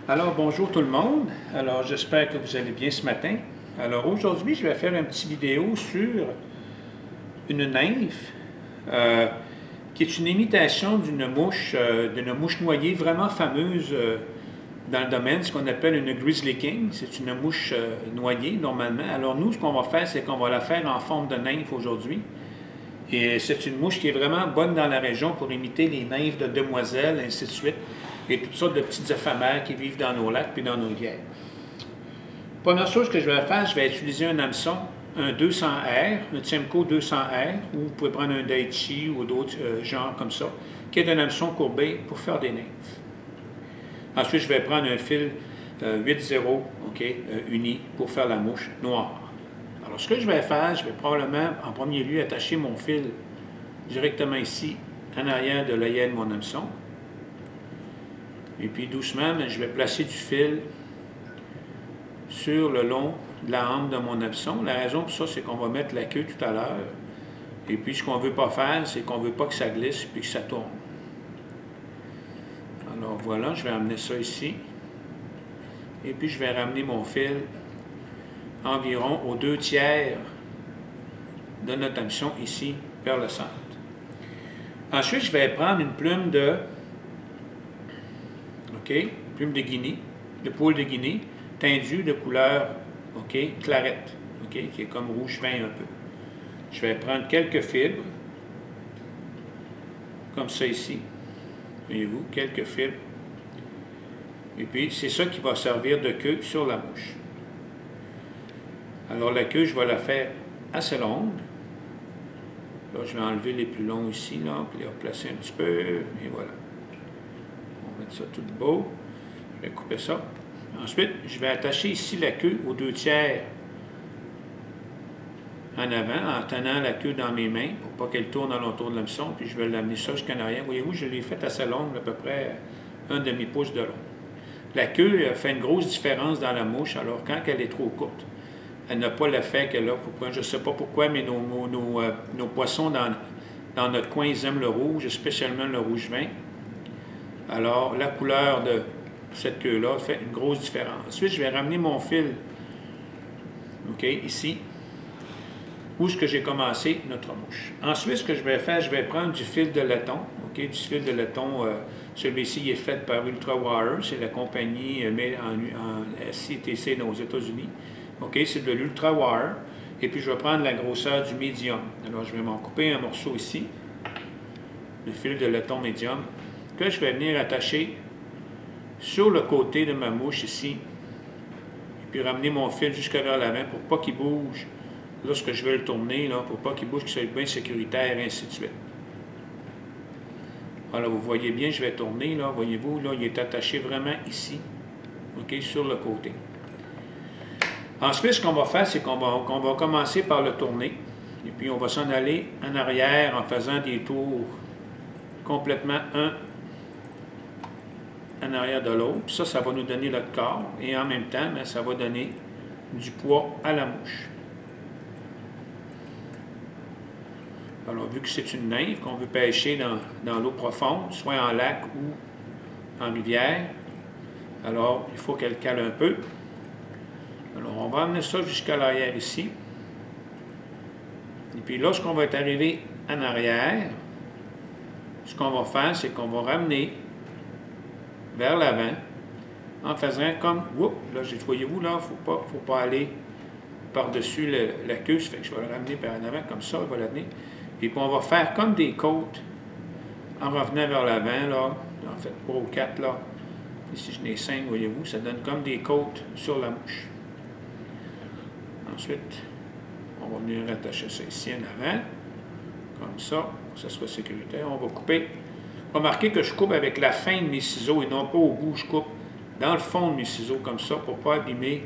Alors, bonjour tout le monde. Alors, j'espère que vous allez bien ce matin. Alors, aujourd'hui, je vais faire une petite vidéo sur une nymphe qui est une imitation d'une mouche noyée vraiment fameuse dans le domaine, ce qu'on appelle une grizzly king. C'est une mouche noyée, normalement. Alors, nous, ce qu'on va faire, c'est qu'on va la faire en forme de nymphe aujourd'hui. Et c'est une mouche qui est vraiment bonne dans la région pour imiter les nymphes de demoiselles, ainsi de suite, et toutes sortes de petites éphémères qui vivent dans nos lacs et dans nos rivières. Première chose que je vais faire, je vais utiliser un hameçon, un 200R, un Tiemco 200R, ou vous pouvez prendre un Daiichi ou d'autres genres comme ça, qui est un hameçon courbé pour faire des nymphes. Ensuite, je vais prendre un fil 8-0, uni, pour faire la mouche noire. Alors, ce que je vais faire, je vais probablement, en premier lieu, attacher mon fil directement ici, en arrière de l'œillet de mon hameçon. Et puis, doucement, je vais placer du fil sur le long de la hampe de mon hameçon. La raison pour ça, c'est qu'on va mettre la queue tout à l'heure. Et puis, ce qu'on ne veut pas faire, c'est qu'on ne veut pas que ça glisse puis que ça tourne. Alors, voilà, je vais amener ça ici. Et puis, je vais ramener mon fil environ aux 2/3 de notre hameçon ici vers le centre. Ensuite, je vais prendre une plume de plume de Guinée, de poule de Guinée, teintue de couleur clarette, qui est comme rouge vin un peu. Je vais prendre quelques fibres, comme ça ici, voyez-vous, quelques fibres. Et puis, c'est ça qui va servir de queue sur la mouche. Alors, la queue, je vais la faire assez longue. Là, je vais enlever les plus longs ici, là, puis les replacer un petit peu, et voilà. On va mettre ça tout beau. Je vais couper ça. Ensuite, je vais attacher ici la queue aux 2/3 en avant, en tenant la queue dans mes mains, pour pas qu'elle tourne alentour de l'hameçon, puis je vais l'amener ça jusqu'en arrière. Voyez-vous, je l'ai faite assez longue, à peu près 1 demi-pouce de long. La queue fait une grosse différence dans la mouche, alors quand elle est trop courte, elle n'a pas l'effet qu'elle a. Je ne sais pas pourquoi, mais nos poissons dans notre coin, ils aiment le rouge, spécialement le rouge vin. Alors, la couleur de cette queue-là fait une grosse différence. Ensuite, je vais ramener mon fil, ici, où est-ce que j'ai commencé notre mouche. Ensuite, ce que je vais faire, je vais prendre du fil de laiton, du fil de laiton, celui-ci est fait par Ultrawire, c'est la compagnie en SCTC aux États-Unis. C'est de l'Ultrawire. Et puis, je vais prendre la grosseur du médium. Alors, je vais m'en couper un morceau ici, le fil de laiton médium, que je vais venir attacher sur le côté de ma mouche ici. Et puis, ramener mon fil jusque vers l'avant pour pas qu'il bouge lorsque je vais le tourner, là, pour pas qu'il bouge, qu'il soit bien sécuritaire, et ainsi de suite. Alors, vous voyez bien, je vais tourner, là, voyez-vous, là, il est attaché vraiment ici, sur le côté. Ensuite, ce qu'on va faire, c'est qu'on va commencer par le tourner, et puis on va s'en aller en arrière en faisant des tours complètement un en arrière de l'autre. Puis ça va nous donner notre corps, et en même temps, ça va donner du poids à la mouche. Alors, vu que c'est une nymphe qu'on veut pêcher dans l'eau profonde, soit en lac ou en rivière, alors il faut qu'elle cale un peu. Alors, on va amener ça jusqu'à l'arrière ici. Et puis, lorsqu'on va être arrivé en arrière, ce qu'on va faire, c'est qu'on va ramener vers l'avant en faisant comme... là, voyez-vous, là, il ne faut pas aller par-dessus la queue. Ça fait que je vais le ramener par en avant, comme ça, il va la tenir. Et puis, on va faire comme des côtes en revenant vers l'avant, là. En fait, 3 ou 4, là. Ici, j'en ai 5, voyez-vous. Ça donne comme des côtes sur la mouche. Ensuite, on va venir attacher ça ici en avant, comme ça, pour que ça soit sécuritaire. On va couper. Remarquez que je coupe avec la fin de mes ciseaux et non pas au bout. Je coupe dans le fond de mes ciseaux, comme ça, pour ne pas abîmer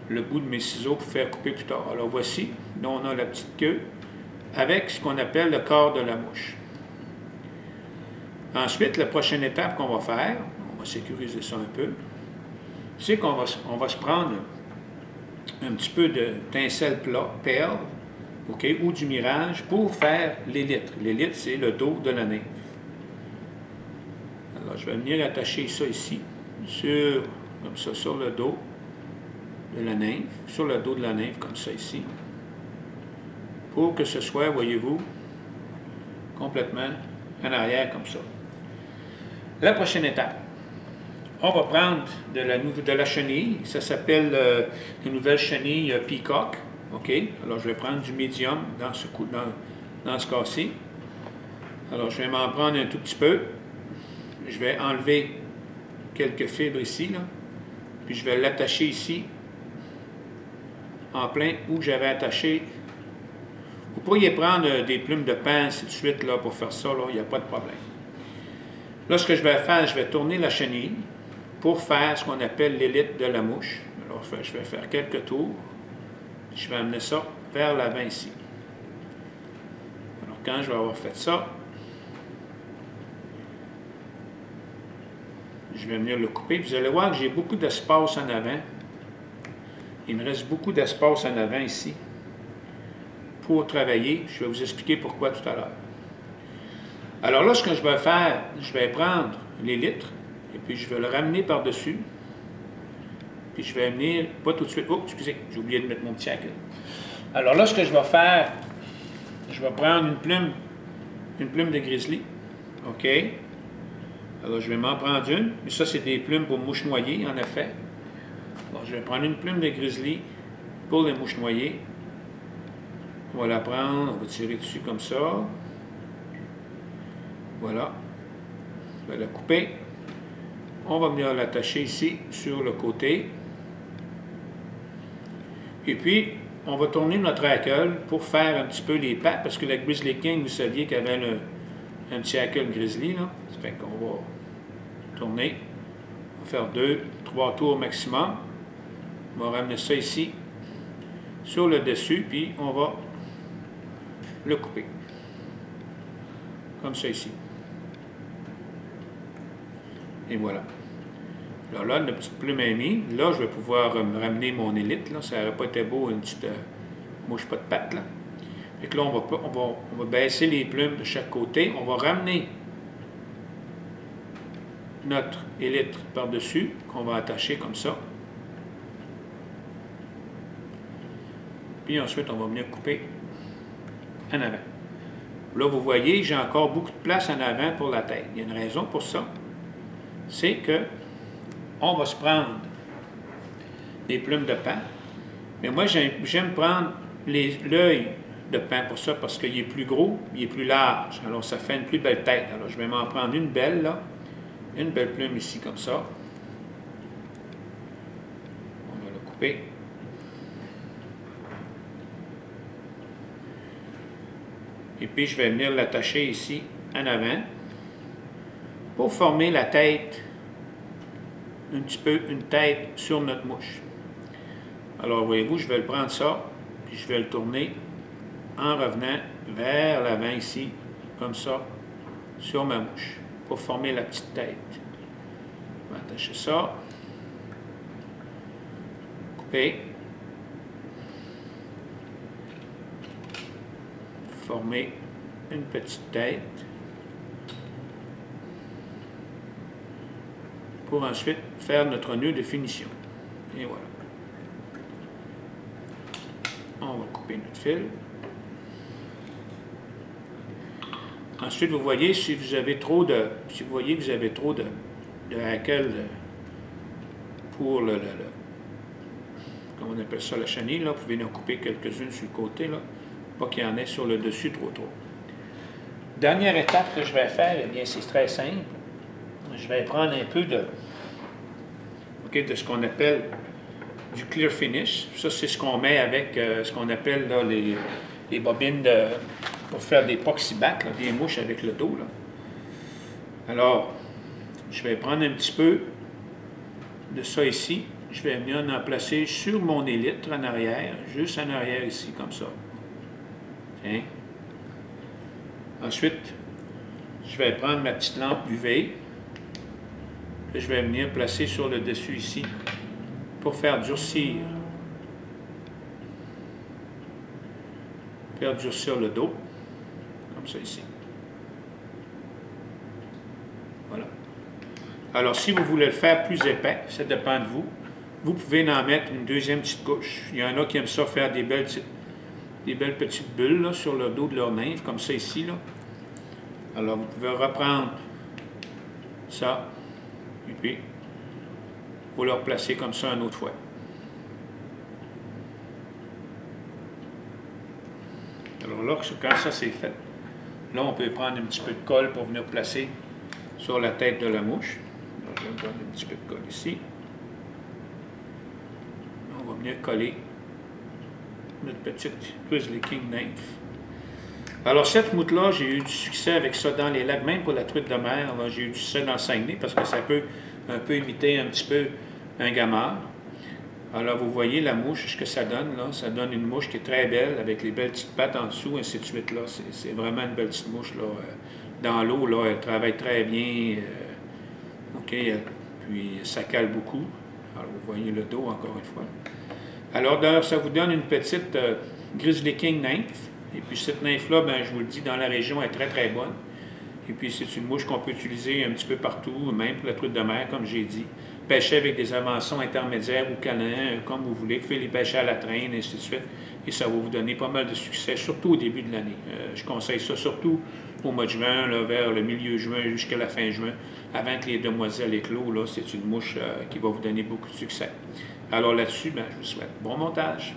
le bout de mes ciseaux pour faire couper plus tard. Alors voici, là on a la petite queue avec ce qu'on appelle le corps de la mouche. Ensuite, la prochaine étape qu'on va faire, on va sécuriser ça un peu, c'est qu'on va se prendre un petit peu de tincelle perle, ou du mirage pour faire l'élite. L'élite, c'est le dos de la nymphe. Alors, je vais venir attacher ça ici, sur comme ça, sur le dos de la nymphe, sur le dos de la nymphe, comme ça ici, pour que ce soit, voyez-vous, complètement en arrière, comme ça. La prochaine étape, on va prendre de la chenille, ça s'appelle une nouvelle chenille Peacock, ok? Alors, je vais prendre du médium dans ce cas-ci. Alors, je vais m'en prendre un tout petit peu. Je vais enlever quelques fibres ici, là. Puis je vais l'attacher ici, en plein où j'avais attaché. Vous pourriez prendre des plumes de pain, ainsi de suite, là, pour faire ça, là, il n'y a pas de problème. Là, ce que je vais faire, je vais tourner la chenille pour faire ce qu'on appelle l'élite de la mouche. Alors, je vais faire quelques tours. Je vais amener ça vers l'avant ici. Alors, quand je vais avoir fait ça, je vais venir le couper. Vous allez voir que j'ai beaucoup d'espace en avant. Il me reste beaucoup d'espace en avant ici pour travailler. Je vais vous expliquer pourquoi tout à l'heure. Alors là, ce que je vais faire, je vais prendre l'élite et puis je vais le ramener par-dessus. Puis je vais venir, pas tout de suite, oh, excusez, j'ai oublié de mettre mon petit hackle. Alors là, ce que je vais faire, je vais prendre une plume de grizzly, OK? Alors je vais m'en prendre une, mais ça c'est des plumes pour mouches noyées, en effet. Alors je vais prendre une plume de grizzly pour les mouches noyées. On va la prendre, on va tirer dessus comme ça. Voilà. Je vais la couper. On va venir l'attacher ici, sur le côté. Et puis, on va tourner notre hackle pour faire un petit peu les pattes, parce que la Grizzly King, vous saviez qu'il y avait un petit hackle grizzly, là. Ça fait qu'on va tourner. On va faire 2-3 tours maximum. On va ramener ça ici, sur le dessus, puis on va le couper. Comme ça ici. Et voilà. Alors là, la petite plume est mise. Là, je vais pouvoir me ramener mon élite. Là. Ça n'aurait pas été beau, une petite mouche pas de patte. Là. Fait que là, on va baisser les plumes de chaque côté. On va ramener notre élite par-dessus, qu'on va attacher comme ça. Puis ensuite, on va venir couper en avant. Là, vous voyez, j'ai encore beaucoup de place en avant pour la tête. Il y a une raison pour ça. C'est que on va se prendre des plumes de pain. Mais moi, j'aime prendre l'œil de pain pour ça parce qu'il est plus gros, il est plus large. Alors, ça fait une plus belle tête. Alors, je vais m'en prendre une belle, là. Une belle plume ici, comme ça. On va le couper. Et puis, je vais venir l'attacher ici, en avant, pour former la tête, un petit peu une tête sur notre mouche. Alors, voyez-vous, je vais le prendre ça, puis je vais le tourner en revenant vers l'avant ici, comme ça, sur ma mouche, pour former la petite tête. On va attacher ça, couper, former une petite tête, pour ensuite faire notre nœud de finition. Et voilà. On va couper notre fil. Ensuite, vous voyez, si vous avez trop de... Si vous voyez que vous avez trop de hackle pour comment on appelle ça, la chenille, là, vous pouvez en couper quelques-unes sur le côté, là, pas qu'il y en ait sur le dessus trop. Dernière étape que je vais faire, eh bien, c'est très simple. Je vais prendre un peu de ce qu'on appelle du clear finish. Ça, c'est ce qu'on met avec ce qu'on appelle là, les bobines pour faire des poxybats, des mouches avec le dos. Là. Alors, je vais prendre un petit peu de ça ici. Je vais venir en placer sur mon élytre en arrière, juste en arrière ici, comme ça. Tiens. Ensuite, je vais prendre ma petite lampe UV. Je vais venir placer sur le dessus ici pour faire durcir. Faire durcir le dos, comme ça ici. Voilà. Alors, si vous voulez le faire plus épais, ça dépend de vous. Vous pouvez en mettre une deuxième petite couche. Il y en a qui aiment ça faire des belles petites bulles là, sur le dos de leur nymphe, comme ça ici. Là. Alors, vous pouvez reprendre ça, et puis vous le replacer comme ça une autre fois. Alors là, quand ça c'est fait, là, on peut prendre un petit peu de colle pour venir placer sur la tête de la mouche. Alors, je vais me donner un petit peu de colle ici. On va venir coller notre petite Grizzly King nymphe. Alors, cette moute-là, j'ai eu du succès avec ça dans les lacs, même pour la truite de mer. J'ai eu du succès dans le Saguenay parce que ça peut un peu imiter un petit peu un gamard. Alors, vous voyez la mouche, ce que ça donne, là. Ça donne une mouche qui est très belle, avec les belles petites pattes en dessous, ainsi de suite, là. C'est vraiment une belle petite mouche, là. Dans l'eau, là, elle travaille très bien. OK, puis ça cale beaucoup. Alors, vous voyez le dos, encore une fois. Alors, d'ailleurs, ça vous donne une petite Grizzly King nymphe. Et puis, cette nymphe-là, ben, je vous le dis, dans la région, elle est très, très bonne. Et puis, c'est une mouche qu'on peut utiliser un petit peu partout, même pour la truite de mer, comme j'ai dit. Pêcher avec des avançons intermédiaires ou câlins, comme vous voulez. Vous pouvez les pêcher à la traîne, et ainsi de suite. Et ça va vous donner pas mal de succès, surtout au début de l'année. Je conseille ça surtout au mois de juin, là, vers le milieu juin jusqu'à la fin juin, avant que les demoiselles éclosent. C'est une mouche qui va vous donner beaucoup de succès. Alors là-dessus, ben, je vous souhaite bon montage.